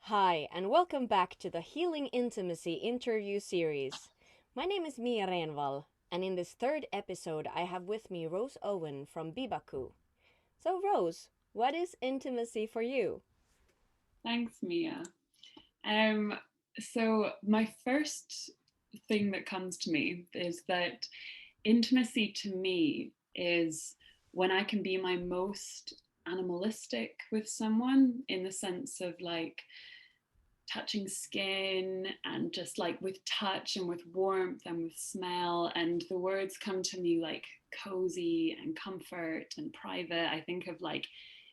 Hi, and welcome back to the Healing Intimacy interview series. My name is Mia Renvall, and in this third episode, I have with me Rose Owen from BeBakku. So, Rose, what is intimacy for you? Thanks, Mia. Um, so my first thing that comes to me is that intimacy to me is when I can be my most animalistic with someone in the sense of like touching skin and just like with touch and with warmth and with smell. And the words come to me like cozy and comfort and private. I think of like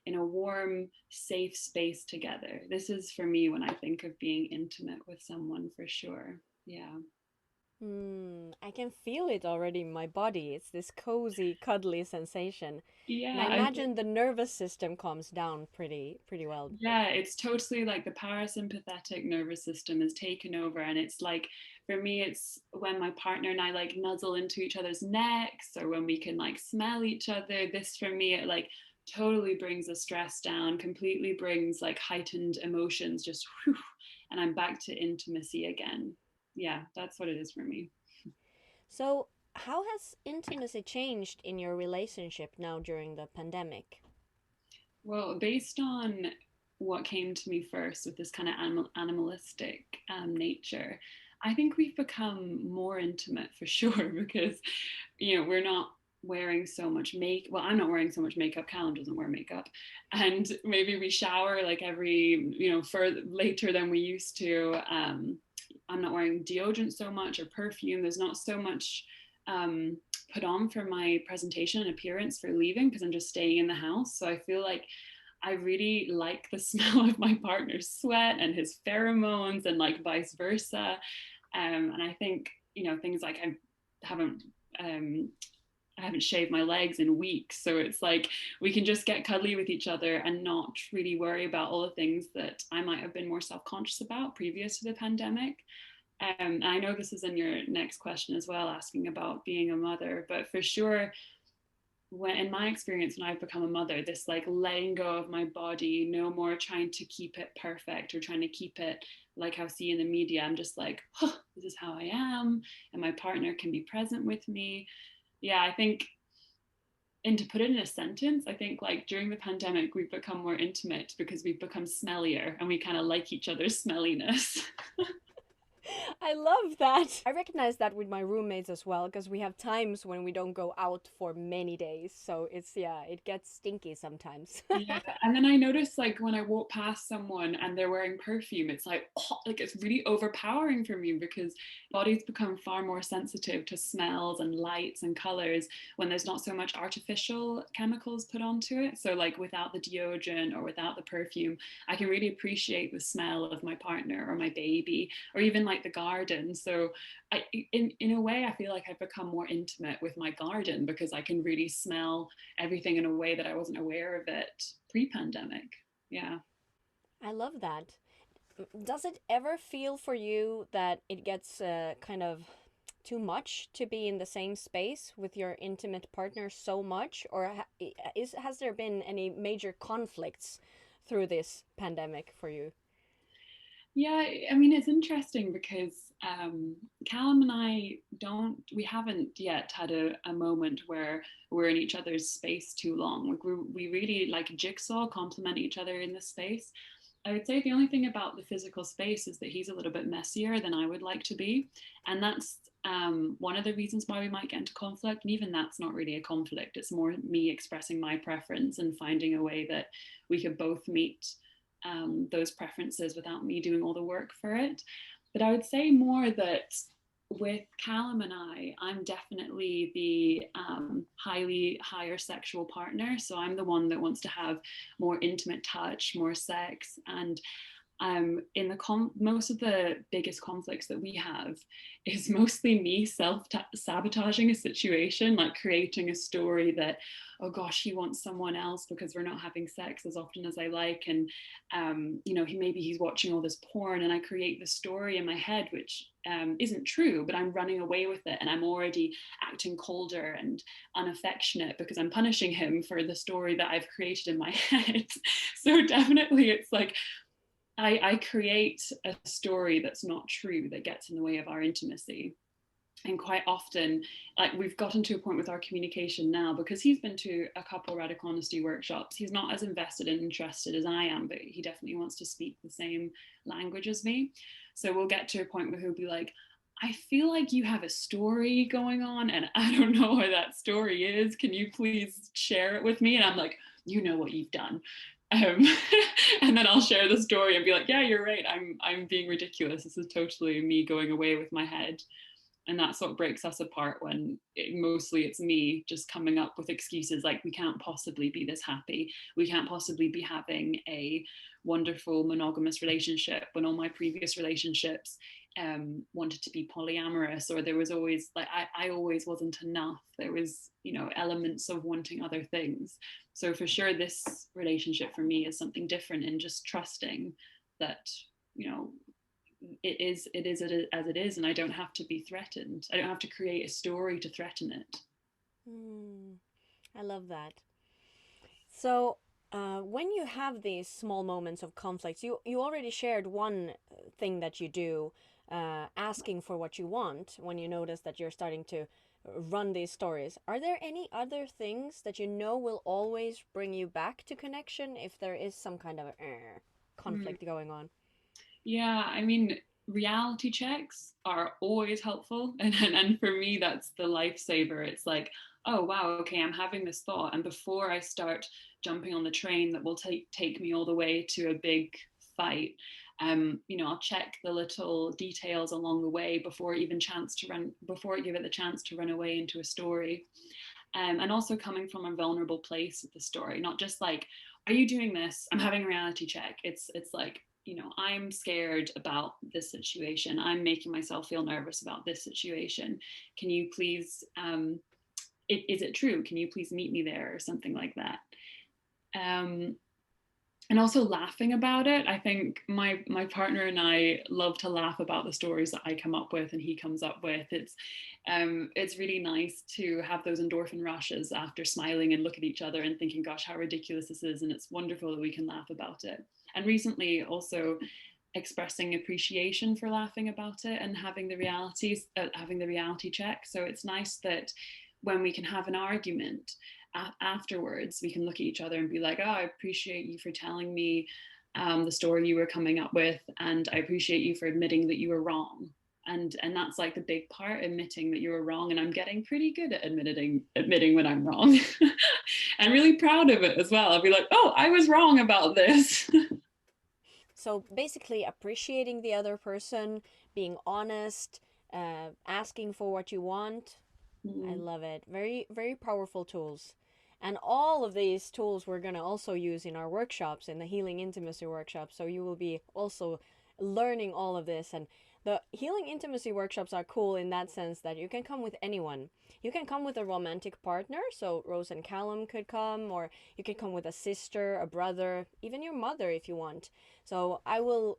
in a warm, safe space together. This is for me when I think of being intimate with someone for sure. Yeah. I can feel it already in my body. It's this cozy, cuddly sensation. And I Yeah, I think imagine the nervous system calms down pretty well. yeah, it's totally like the parasympathetic nervous system is taken over. And it's like, for me, it's when my partner and I like nuzzle into each other's necks or when we can like smell each other. This for me, it like totally brings the stress down, completely brings like heightened emotions, just whew, and I'm back to intimacy again. Yeah, that's what it is for me. So, how has intimacy changed in your relationship now during the pandemic? Well, based on what came to me first with this kind of animalistic nature, I think we've become more intimate for sure because, we're not wearing so much make well, I'm not wearing so much makeup. Callum doesn't wear makeup, and maybe we shower like every for later than we used to. I'm not wearing deodorant so much or perfume. There's not so much um, put on for my presentation and appearance for leaving because I'm just staying in the house. So I feel like I really like the smell of my partner's sweat and his pheromones and like vice versa. And I think, things like haven't um, I haven't shaved my legs in weeks. So it's like we can just get cuddly with each other and not really worry about all the things that I might have been more self conscious about previous to the pandemic. I know this is in your next question as well, asking about being a mother, but for sure, when in my experience when I've become a mother, this like letting go of my body, no more trying to keep it perfect or trying to keep it like I see in the media. I'm just like, oh, this is how I am, and my partner can be present with me. Yeah, I think, and to put it in a sentence, I think like during the pandemic we've become more intimate because we've become smellier and we kind of like each other's smelliness. I love that. I recognize that with my roommates as well because we have times when we don't go out for many days. So yeah, it gets stinky sometimes. Yeah, and then I notice like when I walk past someone and they're wearing perfume, it's like, oh, like it's really overpowering for me because bodies become far more sensitive to smells and lights and colors when there's not so much artificial chemicals put onto it. So like without the deodorant or without the perfume, I can really appreciate the smell of my partner or my baby or even like the garden. So in a way, I feel like I've become more intimate with my garden because I can really smell everything in a way that I wasn't aware of it pre-pandemic. Yeah. I love that. Does it ever feel for you that it gets kind of too much to be in the same space with your intimate partner so much, or has there been any major conflicts through this pandemic for you? Yeah, I mean, it's interesting because Callum and I we haven't yet had a moment where we're in each other's space too long. Like we really like jigsaw complement each other in this space. I would say the only thing about the physical space is that he's a little bit messier than I would like to be. And that's one of the reasons why we might get into conflict. And even that's not really a conflict, it's more me expressing my preference and finding a way that we could both meet those preferences without me doing all the work for it. But I would say more that with Callum and I'm definitely the highly higher sexual partner. So I'm the one that wants to have more intimate touch, more sex, and in the most of the biggest conflicts that we have is mostly me self sabotaging a situation, like creating a story that, oh gosh, he wants someone else because we're not having sex as often as I like, and maybe he's watching all this porn, and I create the story in my head which isn't true, but I'm running away with it, and I'm already acting colder and unaffectionate because I'm punishing him for the story that I've created in my head. So definitely, it's like I create a story that's not true that gets in the way of our intimacy. And quite often, like, we've gotten to a point with our communication now, because he's been to a couple radical honesty workshops. He's not as invested and interested as I am, but he definitely wants to speak the same language as me. So we'll get to a point where he'll be like, I feel like you have a story going on and I don't know what that story is. Can you please share it with me? And I'm like, you know what you've done. Um, and then I'll share the story and be like, yeah, you're right. I'm being ridiculous. This is totally me going away with my head. And that's what breaks us apart, when mostly it's me just coming up with excuses like, we can't possibly be this happy, we can't possibly be having a wonderful monogamous relationship, when all my previous relationships wanted to be polyamorous, or there was always like, I always wasn't enough, there was, you know, elements of wanting other things. So for sure this relationship for me is something different, in just trusting that, you know, it is as it is, and I don't have to be threatened. I don't have to create a story to threaten it. Hmm, I love that. So, when you have these small moments of conflicts, you already shared one thing that you do, asking for what you want when you notice that you're starting to run these stories. Are there any other things that you know will always bring you back to connection if there is some kind of Mm. conflict going on? Yeah, I mean, reality checks are always helpful. And for me, that's the lifesaver. It's like, oh, wow, okay, I'm having this thought. And before I start jumping on the train that will take me all the way to a big fight, you know, I'll check the little details along the way before I give it the chance to run away into a story. And also coming from a vulnerable place with the story, not just like, are you doing this? I'm having a reality check. It's like, you know, I'm scared about this situation. I'm making myself feel nervous about this situation. Can you please, is it true? Can you please meet me there, or something like that? Um, and also laughing about it. I think my partner and I love to laugh about the stories that I come up with and he comes up with. It's really nice to have those endorphin rushes after smiling and look at each other and thinking, gosh, how ridiculous this is, and it's wonderful that we can laugh about it. And recently also expressing appreciation for laughing about it and having the reality check. So it's nice that when we can have an argument, afterwards we can look at each other and be like, oh, I appreciate you for telling me the story you were coming up with, and I appreciate you for admitting that you were wrong. And that's like the big part, admitting that you were wrong. And I'm getting pretty good at admitting when I'm wrong. And really proud of it as well. I'll be like, oh, I was wrong about this. So basically, appreciating the other person, being honest, asking for what you want. I Mm. love it. Very, very powerful tools. And all of these tools we're going to also use in our workshops, in the Healing Intimacy workshop. So you will be also learning all of this. And the Healing Intimacy workshops are cool in that sense that you can come with anyone. You can come with a romantic partner, so Rose and Callum could come, or you can come with a sister, a brother, even your mother if you want. So I will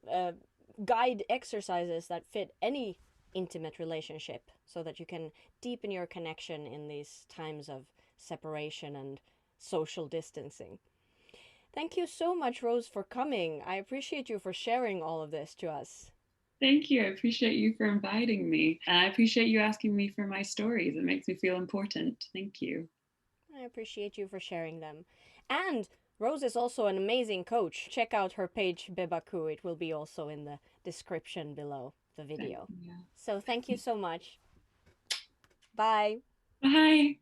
guide exercises that fit any intimate relationship so that you can deepen your connection in these times of separation and social distancing. Thank you so much, Rose, for coming. I appreciate you for sharing all of this to us. Thank you. I appreciate you for inviting me. And I appreciate you asking me for my stories. It makes me feel important. Thank you. I appreciate you for sharing them. And Rose is also an amazing coach. Check out her page, BeBakku. It will be also in the description below the Thank video. you. So thank you so much. Bye. Bye.